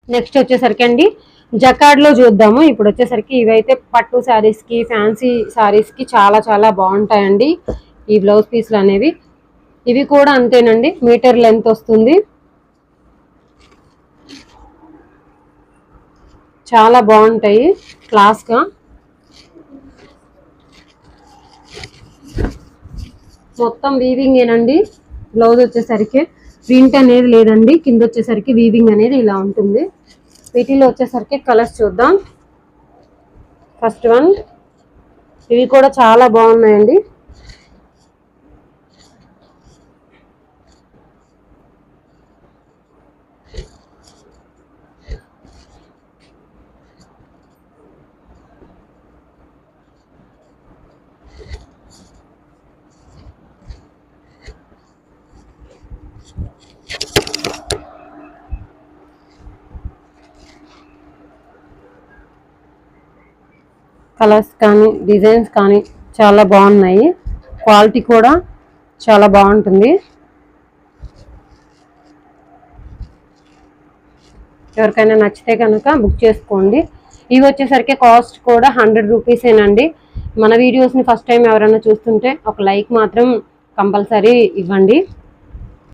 Next వచ్చేసరికి అండి jacquard లో చూద్దాము. ఇప్పుడు వచ్చేసరికి ఇవైతే పట్టు శారీస్ కి, ఫ్యాన్సీ శారీస్ కి చాలా చాలా బాగుంటాయండి ఈ బ్లౌజ్ పీస్లు అనేవి. ఇవి కూడా అంతేనండి, మీటర్ లెంత్ వస్తుంది. చాలా బాగుంటాయి క్లాస్ గా. మొత్తం వీవింగ్ ఏనండి. బ్లౌజ్ వచ్చేసరికి ప్రింట్ అనేది లేదండి. కింద వచ్చేసరికి వీవింగ్ అనేది ఇలా ఉంటుంది. వీటిలో వచ్చేసరికి కలర్స్ చూద్దాం. ఫస్ట్ వన్, ఇవి కూడా చాలా బాగున్నాయండి. కలర్స్ కానీ డిజైన్స్ కానీ చాలా బాగున్నాయి. క్వాలిటీ కూడా చాలా బాగుంటుంది. ఎవరికైనా నచ్చితే కనుక బుక్ చేసుకోండి. ఇవి వచ్చేసరికి కాస్ట్ కూడా 100 రూపీసేనండి. మన వీడియోస్ని ఫస్ట్ టైం ఎవరైనా చూస్తుంటే ఒక లైక్ మాత్రం కంపల్సరీ ఇవ్వండి.